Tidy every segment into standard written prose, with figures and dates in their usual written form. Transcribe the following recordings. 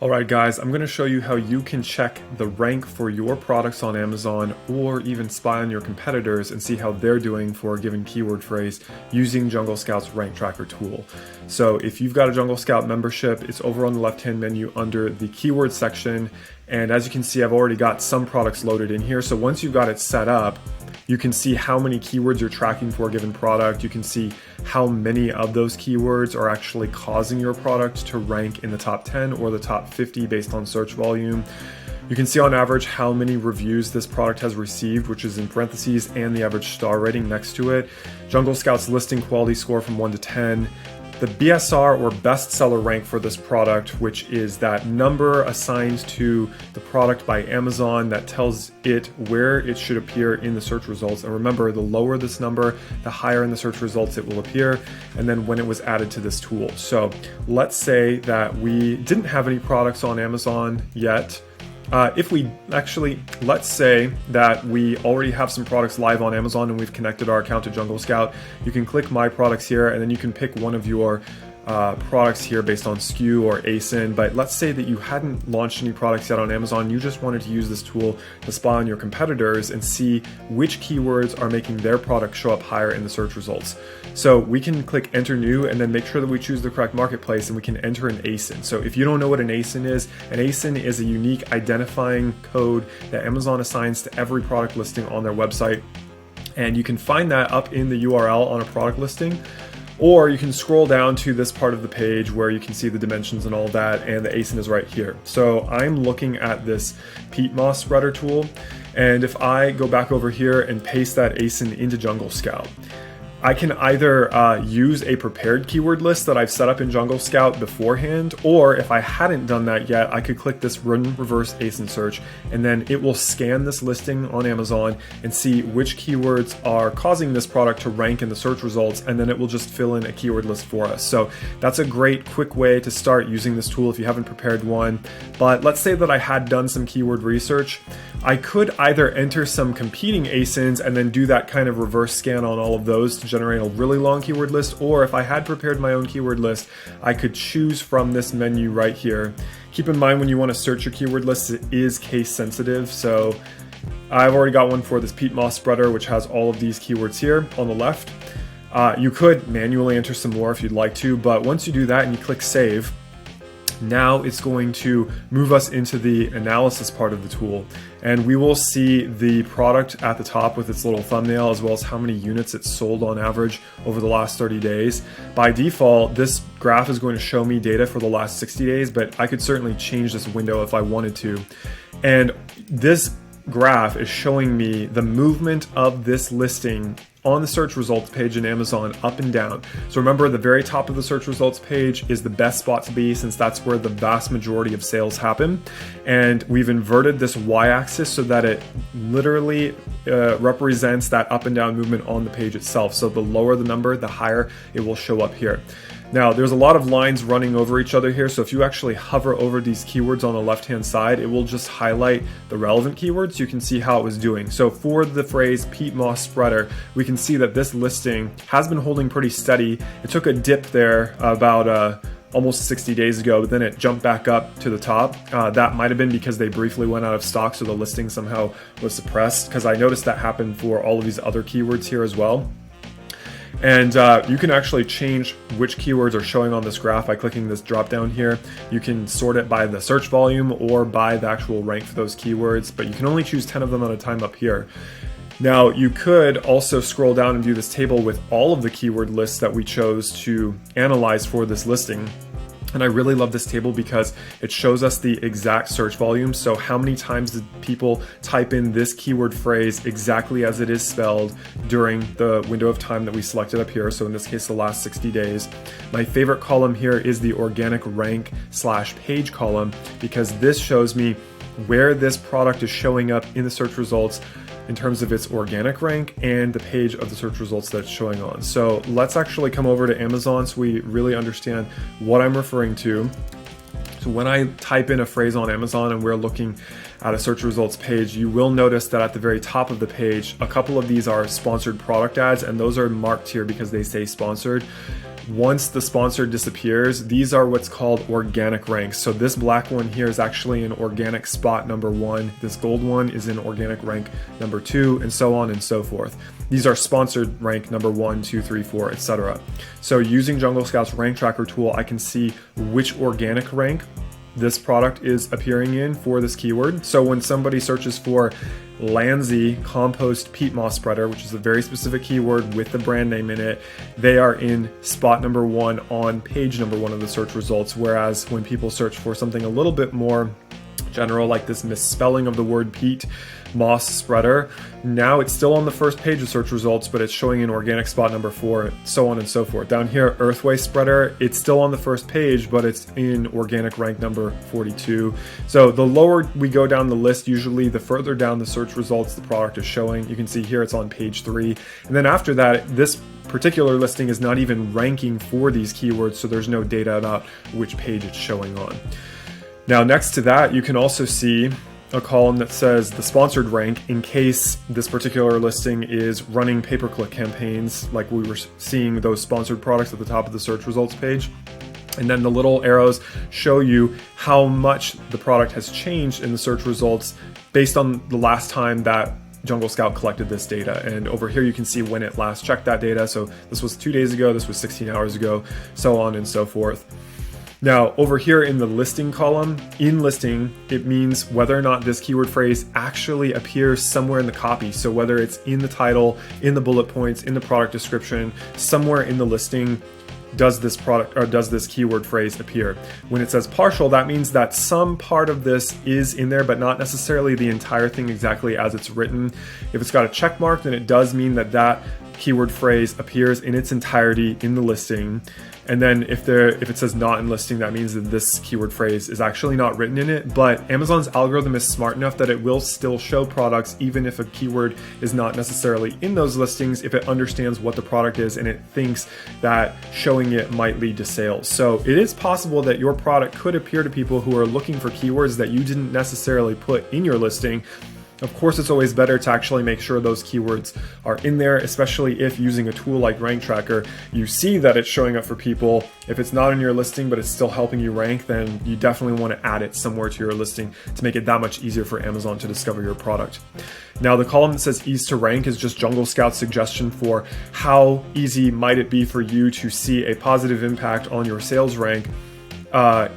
Alright guys, I'm going to show you how you can check the rank for your products on Amazon or even spy on your competitors and see how they're doing for a given keyword phrase using Jungle Scout's rank tracker tool. So if you've got a Jungle Scout membership, it's over on the left hand menu under the keyword section, and as you can see I've already got some products loaded in here. So once you've got it set up, you can see how many keywords you're tracking for a given product. You can see how many of those keywords are actually causing your product to rank in the top 10 or the top 50 based on search volume. You can see on average how many reviews this product has received, which is in parentheses, and the average star rating next to it. Jungle Scout's listing quality score from 1 to 10. The BSR or bestseller rank for this product, which is that number assigned to the product by Amazon that tells it where it should appear in the search results. And remember, the lower this number, the higher in the search results it will appear, and then when it was added to this tool. So let's say that we didn't have any products on Amazon yet. Let's say that we already have some products live on Amazon and we've connected our account to Jungle Scout. You can click My Products here, and then you can pick one of your products here based on SKU or ASIN. But let's say that you hadn't launched any products yet on Amazon. You just wanted to use this tool to spy on your competitors and see which keywords are making their product show up higher in the search results. So we can click Enter New and then make sure that we choose the correct marketplace, and we can enter an ASIN. So if you don't know what an ASIN is a unique identifying code that Amazon assigns to every product listing on their website. And you can find that up in the URL on a product listing. Or you can scroll down to this part of the page where you can see the dimensions and all that, and the ASIN is right here. So I'm looking at this peat moss spreader tool, and if I go back over here and paste that ASIN into Jungle Scout, I can either use a prepared keyword list that I've set up in Jungle Scout beforehand, or if I hadn't done that yet, I could click this Run Reverse ASIN Search, and then it will scan this listing on Amazon and see which keywords are causing this product to rank in the search results, and then it will just fill in a keyword list for us. So that's a great quick way to start using this tool if you haven't prepared one. But let's say that I had done some keyword research. I could either enter some competing ASINs and then do that kind of reverse scan on all of those to generate a really long keyword list, or if I had prepared my own keyword list, I could choose from this menu right here. Keep in mind when you want to search your keyword list, it is case sensitive. So I've already got one for this peat moss spreader, which has all of these keywords here on the left. You could manually enter some more if you'd like to, but once you do that and you click Save, now it's going to move us into the analysis part of the tool, and we will see the product at the top with its little thumbnail, as well as how many units it's sold on average over the last 30 days. By default, this graph is going to show me data for the last 60 days, but I could certainly change this window if I wanted to. And this graph is showing me the movement of this listing on the search results page in Amazon up and down. So remember, the very top of the search results page is the best spot to be, since that's where the vast majority of sales happen. And we've inverted this y-axis so that it literally represents that up and down movement on the page itself. So the lower the number, the higher it will show up here. Now, there's a lot of lines running over each other here, so if you actually hover over these keywords on the left-hand side, it will just highlight the relevant keywords. You can see how it was doing. So for the phrase peat moss spreader, we can see that this listing has been holding pretty steady. It took a dip there about almost 60 days ago, but then it jumped back up to the top. That might have been because they briefly went out of stock, so the listing somehow was suppressed, because I noticed that happened for all of these other keywords here as well. And you can actually change which keywords are showing on this graph by clicking this drop down here. You can sort it by the search volume or by the actual rank for those keywords, but you can only choose 10 of them at a time up here. Now, you could also scroll down and view this table with all of the keyword lists that we chose to analyze for this listing. And I really love this table because it shows us the exact search volume. So how many times did people type in this keyword phrase exactly as it is spelled during the window of time that we selected up here. So in this case, the last 60 days. My favorite column here is the organic rank / page column, because this shows me where this product is showing up in the search results in terms of its organic rank and the page of the search results that it's showing on. So let's actually come over to Amazon so we really understand what I'm referring to. So when I type in a phrase on Amazon and we're looking at a search results page, you will notice that at the very top of the page, a couple of these are sponsored product ads, and those are marked here because they say sponsored. once the sponsored disappears, these are what's called organic ranks. So this black one here is actually in organic spot number 1. This gold one is in organic rank number 2, and so on and so forth. These are sponsored rank number 1, 2, 3, 4, etc. So using Jungle Scout's rank tracker tool, I can see which organic rank this product is appearing in for this keyword. So when somebody searches for Landsea compost peat moss spreader, which is a very specific keyword with the brand name in it, they are in spot number 1 on page number 1 of the search results. Whereas when people search for something a little bit more general, like this misspelling of the word peat moss spreader, now it's still on the first page of search results, but it's showing in organic spot number 4, so on and so forth. Down here, earth waste spreader, it's still on the first page, but it's in organic rank number 42. So the lower we go down the list, usually the further down the search results the product is showing. You can see here it's on page 3. And then after that, this particular listing is not even ranking for these keywords, so there's no data about which page it's showing on. Now, next to that, you can also see a column that says the sponsored rank in case this particular listing is running pay-per-click campaigns, like we were seeing those sponsored products at the top of the search results page. And then the little arrows show you how much the product has changed in the search results based on the last time that Jungle Scout collected this data. And over here you can see when it last checked that data. So this was 2 days ago, this was 16 hours ago, so on and so forth. Now, over here in the listing column, in listing, it means whether or not this keyword phrase actually appears somewhere in the copy. So whether it's in the title, in the bullet points, in the product description, somewhere in the listing, does this product or does this keyword phrase appear. When it says partial, that means that some part of this is in there, but not necessarily the entire thing exactly as it's written. If it's got a check mark, then it does mean that that keyword phrase appears in its entirety in the listing. And then if it says not in listing, that means that this keyword phrase is actually not written in it. But Amazon's algorithm is smart enough that it will still show products even if a keyword is not necessarily in those listings, if it understands what the product is and it thinks that showing it might lead to sales. So it is possible that your product could appear to people who are looking for keywords that you didn't necessarily put in your listing. Of course, it's always better to actually make sure those keywords are in there, especially if using a tool like Rank Tracker, you see that it's showing up for people. If it's not in your listing, but it's still helping you rank, then you definitely want to add it somewhere to your listing to make it that much easier for Amazon to discover your product. Now, the column that says ease to rank is just Jungle Scout's suggestion for how easy might it be for you to see a positive impact on your sales rank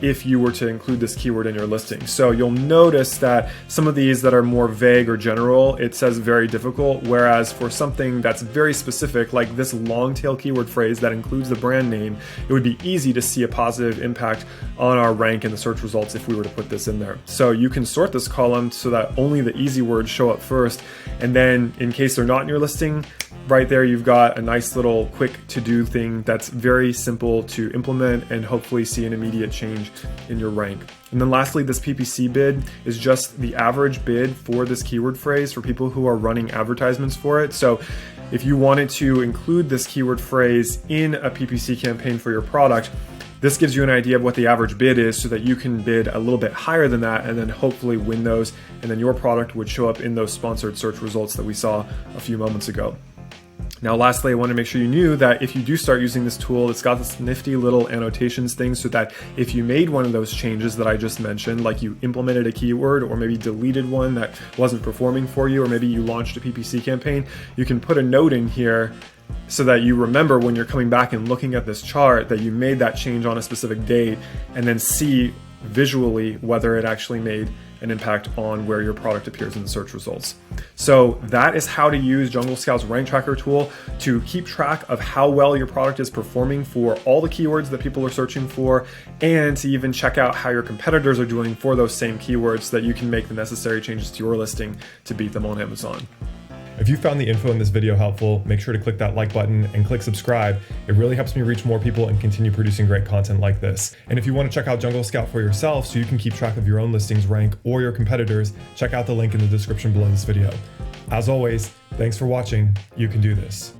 if you were to include this keyword in your listing. So you'll notice that some of these that are more vague or general, it says very difficult, whereas for something that's very specific, like this long tail keyword phrase that includes the brand name, it would be easy to see a positive impact on our rank in the search results if we were to put this in there. So you can sort this column so that only the easy words show up first, and then in case they're not in your listing, right there you've got a nice little quick to-do thing that's very simple to implement and hopefully see an immediate change in your rank. And then lastly, this PPC bid is just the average bid for this keyword phrase for people who are running advertisements for it. So if you wanted to include this keyword phrase in a PPC campaign for your product, this gives you an idea of what the average bid is so that you can bid a little bit higher than that and then hopefully win those, and then your product would show up in those sponsored search results that we saw a few moments ago. Now, lastly, I want to make sure you knew that if you do start using this tool, it's got this nifty little annotations thing so that if you made one of those changes that I just mentioned, like you implemented a keyword or maybe deleted one that wasn't performing for you, or maybe you launched a PPC campaign, you can put a note in here so that you remember when you're coming back and looking at this chart that you made that change on a specific date, and then see visually whether it actually made an impact on where your product appears in the search results. So that is how to use Jungle Scout's Rank Tracker tool to keep track of how well your product is performing for all the keywords that people are searching for, and to even check out how your competitors are doing for those same keywords so that you can make the necessary changes to your listing to beat them on Amazon. If you found the info in this video helpful, make sure to click that like button and click subscribe. It really helps me reach more people and continue producing great content like this. And if you want to check out Jungle Scout for yourself so you can keep track of your own listings rank or your competitors, check out the link in the description below this video. As always, thanks for watching. You can do this.